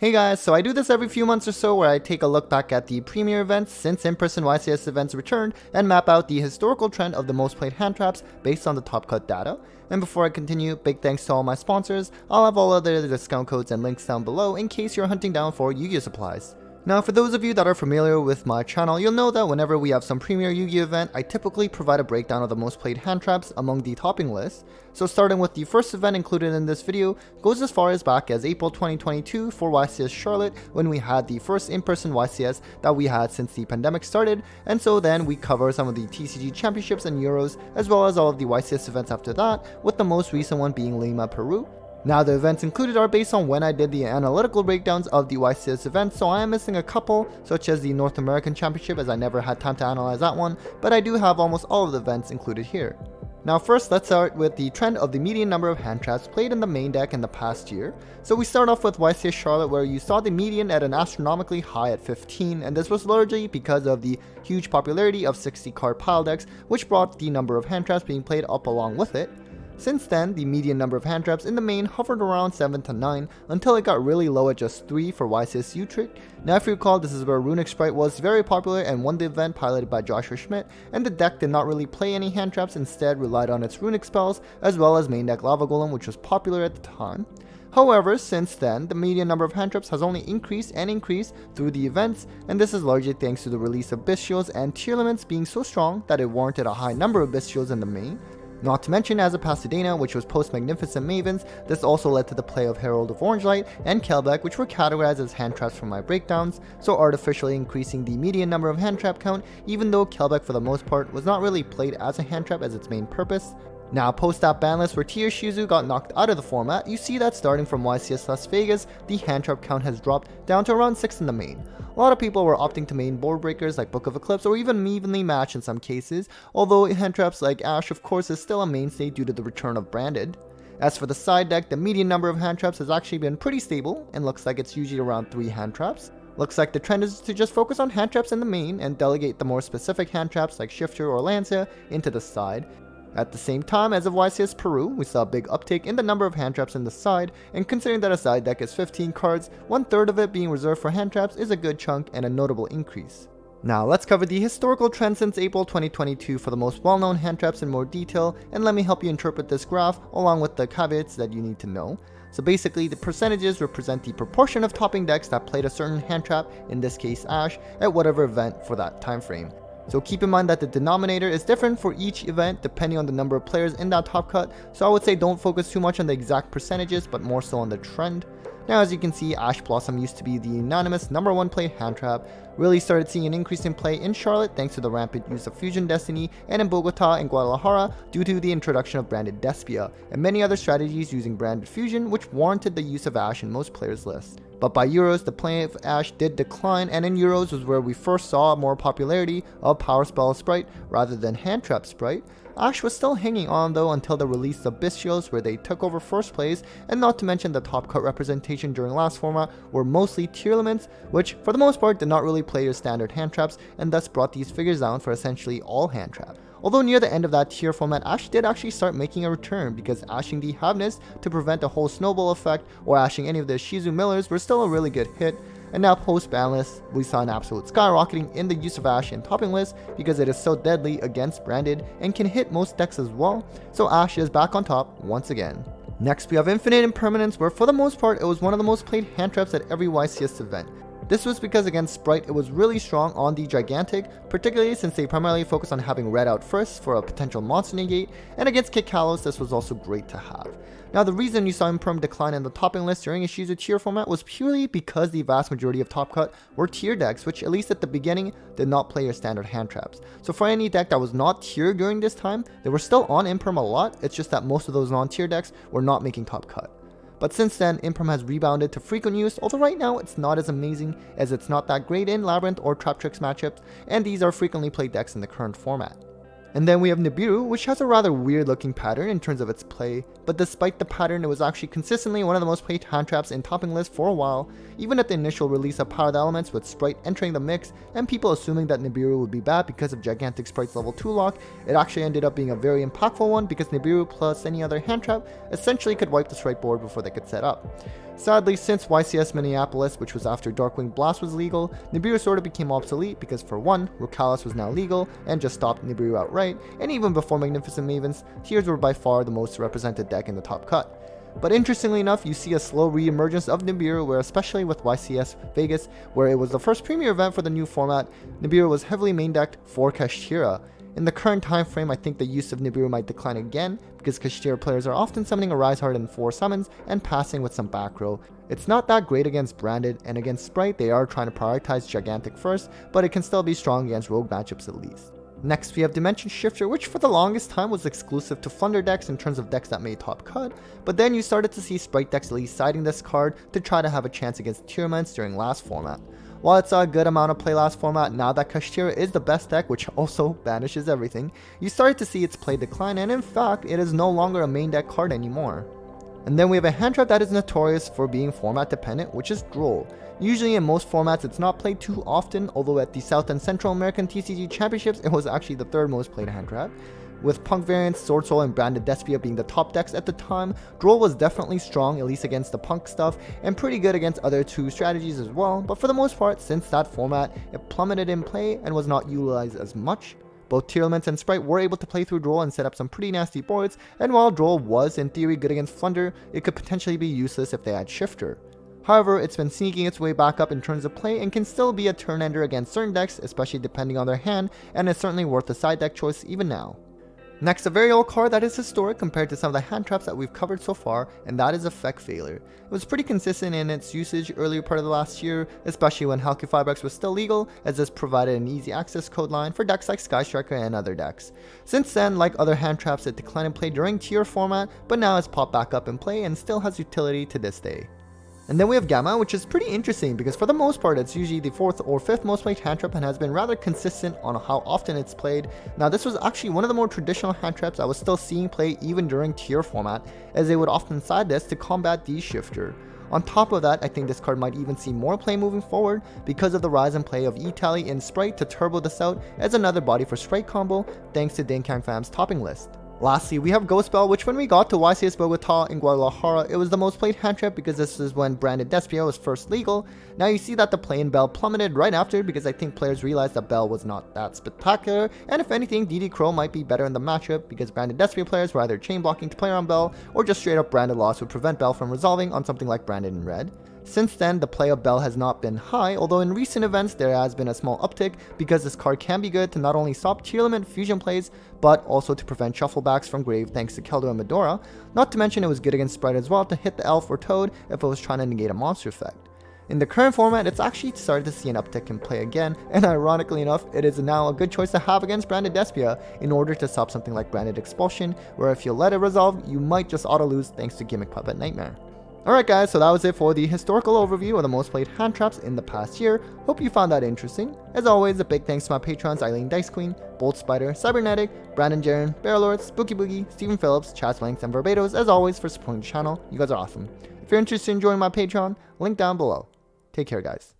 Hey guys, so I do this every few months or so where I take a look back at the premier events since in-person YCS events returned and map out the historical trend of the most played hand traps based on the top cut data. And before I continue, big thanks to all my sponsors. I'll have all other discount codes and links down below in case you're hunting down for Yu-Gi-Oh supplies. Now, for those of you that are familiar with my channel, you'll know that whenever we have some premier Yu-Gi-Oh event, I typically provide a breakdown of the most played hand traps among the topping list. So starting with the first event included in this video, goes as far as back as April 2022 for YCS Charlotte, when we had the first in-person YCS that we had since the pandemic started, and so then we cover some of the TCG championships and Euros, as well as all of the YCS events after that, with the most recent one being Lima, Peru. Now, the events included are based on when I did the analytical breakdowns of the YCS events, so I am missing a couple, such as the North American Championship, as I never had time to analyze that one, but I do have almost all of the events included here. Now first, let's start with the trend of the median number of hand traps played in the main deck in the past year. So we start off with YCS Charlotte, where you saw the median at an astronomically high at 15, and this was largely because of the huge popularity of 60 card pile decks, which brought the number of hand traps being played up along with it. Since then, the median number of hand traps in the main hovered around 7 to 9 until it got really low at just 3 for YCS Utrecht. Now if you recall, this is where Runic Sprite was very popular and won the event, piloted by Joshua Schmidt, and the deck did not really play any hand traps, instead relied on its runic spells as well as main deck Lava Golem, which was popular at the time. However, since then, the median number of hand traps has only increased and increased through the events, and this is largely thanks to the release of Bestials and tier limits being so strong that it warranted a high number of Bestials in the main. Not to mention, as a Pasadena, which was post-Magnificent Mavens, this also led to the play of Herald of Orange Light and Kelbeck, which were categorized as hand traps from my breakdowns, so artificially increasing the median number of hand trap count, even though Kelbeck for the most part was not really played as a hand trap as its main purpose. Now, post that ban list where Tier Shizu got knocked out of the format, you see that starting from YCS Las Vegas, the hand trap count has dropped down to around 6 in the main. A lot of people were opting to main board breakers like Book of Eclipse, or even evenly match in some cases, although hand traps like Ash of course is still a mainstay due to the return of Branded. As for the side deck, the median number of hand traps has actually been pretty stable, and looks like it's usually around 3 hand traps. Looks like the trend is to just focus on hand traps in the main and delegate the more specific hand traps like Shifter or Lancia into the side. At the same time, as of YCS Peru, we saw a big uptake in the number of hand traps in the side, and considering that a side deck is 15 cards, 1/3 of it being reserved for hand traps is a good chunk and a notable increase. Now let's cover the historical trend since April 2022 for the most well-known hand traps in more detail, and let me help you interpret this graph along with the caveats that you need to know. So basically, the percentages represent the proportion of topping decks that played a certain hand trap, in this case Ash, at whatever event for that time frame. So keep in mind that the denominator is different for each event depending on the number of players in that top cut, so I would say don't focus too much on the exact percentages, but more so on the trend. Now as you can see, Ash Blossom used to be the unanimous #1 played hand trap, really started seeing an increase in play in Charlotte thanks to the rampant use of Fusion Destiny, and in Bogota and Guadalajara due to the introduction of Branded Despia, and many other strategies using Branded Fusion, which warranted the use of Ash in most players' lists. But by Euros, the play of Ash did decline, and in Euros was where we first saw more popularity of Power Spell Sprite rather than Hand Trap Sprite. Ash was still hanging on though until the release of Bestials, where they took over first place, and not to mention the top cut representation during last format were mostly tier limits, which for the most part did not really play your standard hand traps, and thus brought these figures down for essentially all hand trap. Although near the end of that tier format, Ash did actually start making a return, because ashing the Havness to prevent a whole snowball effect, or ashing any of the Shizu Millers were still a really good hit. And now post ban list, we saw an absolute skyrocketing in the use of Ash in topping lists because it is so deadly against Branded and can hit most decks as well, so Ash is back on top once again. Next we have Infinite Impermanence, where for the most part it was one of the most played hand traps at every YCS event. This was because against Sprite it was really strong on the Gigantic, particularly since they primarily focused on having red out first for a potential monster negate, and against Kit Kalos this was also great to have. Now the reason you saw Imperm decline in the topping list during a Shizu tier format was purely because the vast majority of top cut were tier decks, which at least at the beginning did not play your standard hand traps. So for any deck that was not tier during this time, they were still on Imperm a lot, it's just that most of those non-tier decks were not making top cut. But since then, Imperm has rebounded to frequent use, although right now it's not as amazing as it's not that great in Labyrinth or Trap Tricks matchups, and these are frequently played decks in the current format. And then we have Nibiru, which has a rather weird looking pattern in terms of its play, but despite the pattern, it was actually consistently one of the most played hand traps in topping lists for a while, even at the initial release of Power of the Elements with Sprite entering the mix, and people assuming that Nibiru would be bad because of Gigantic Sprite's level 2 lock. It actually ended up being a very impactful one because Nibiru plus any other hand trap essentially could wipe the Sprite board before they could set up. Sadly, since YCS Minneapolis, which was after Darkwing Blast, was legal, Nibiru sort of became obsolete because for one, Rukalis was now legal and just stopped Nibiru outright, and even before Magnificent Mavens, Tears were by far the most represented deck in the top cut. But interestingly enough, you see a slow re-emergence of Nibiru, where especially with YCS Vegas, where it was the first premier event for the new format, Nibiru was heavily main decked for Kashtira. In the current time frame, I think the use of Nibiru might decline again, because Kashtira players are often summoning a Rise Heart in 4 summons and passing with some back row. It's not that great against Branded, and against Sprite they are trying to prioritize Gigantic first, but it can still be strong against Rogue matchups at least. Next we have Dimension Shifter, which for the longest time was exclusive to Flunder decks in terms of decks that made top cut, but then you started to see Sprite decks at least siding this card to try to have a chance against Tyrants during last format. While it's a good amount of play last format, now that Kashtira is the best deck, which also banishes everything, you started to see its play decline, and in fact, it is no longer a main deck card anymore. And then we have a hand trap that is notorious for being format dependent, which is Droll. Usually in most formats it's not played too often, although at the South and Central American TCG Championships it was actually the third most played hand trap. With Punk variants, Sword Soul, and Branded Despia being the top decks at the time, Droll was definitely strong, at least against the Punk stuff, and pretty good against other 2 strategies as well, but for the most part, since that format, it plummeted in play and was not utilized as much. Both Tyrants and Sprite were able to play through Droll and set up some pretty nasty boards, and while Droll was in theory good against Flunder, it could potentially be useless if they had Shifter. However, it's been sneaking its way back up in terms of play and can still be a turn ender against certain decks, especially depending on their hand, and is certainly worth a side deck choice even now. Next, a very old card that is historic compared to some of the hand traps that we've covered so far, and that is Effect Failure. It was pretty consistent in its usage earlier part of the last year, especially when Halki Fibrex was still legal, as this provided an easy access code line for decks like Sky Striker and other decks. Since then, like other hand traps, it declined in play during tier format, but now it's popped back up in play and still has utility to this day. And then we have Gamma, which is pretty interesting because for the most part it's usually the 4th or 5th most played hand trap and has been rather consistent on how often it's played. Now this was actually one of the more traditional hand traps I was still seeing play even during tier format, as they would often side this to combat the Shifter. On top of that, I think this card might even see more play moving forward because of the rise in play of E-Tally in Sprite to turbo this out as another body for Sprite combo thanks to Dinkang Fam's topping list. Lastly, we have Ghost Belle, which when we got to YCS Bogota in Guadalajara, it was the most played hand trap because this is when Branded Despia was first legal. Now you see that the play in Belle plummeted right after because I think players realized that Belle was not that spectacular, and if anything, DD Crow might be better in the matchup because Branded Despia players were either chain blocking to play around Belle, or just straight up Branded loss would prevent Belle from resolving on something like Branded in red. Since then, the play of Belle has not been high, although in recent events there has been a small uptick because this card can be good to not only stop tier limit fusion plays, but also to prevent shufflebacks from grave thanks to Keldo and Medora, not to mention it was good against Sprite as well to hit the Elf or Toad if it was trying to negate a monster effect. In the current format, it's actually started to see an uptick in play again, and ironically enough, it is now a good choice to have against Branded Despia in order to stop something like Branded Expulsion, where if you let it resolve, you might just auto-lose thanks to Gimmick Puppet Nightmare. Alright guys, so that was it for the historical overview of the most played hand traps in the past year. Hope you found that interesting. As always, a big thanks to my patrons Eileen Dice Queen, Bolt Spider, Cybernetic, Brandon Jaren, Barrelord, Spooky Boogie, Stephen Phillips, Chaz Blanks, and Barbados as always for supporting the channel. You guys are awesome. If you're interested in joining my Patreon, link down below. Take care guys.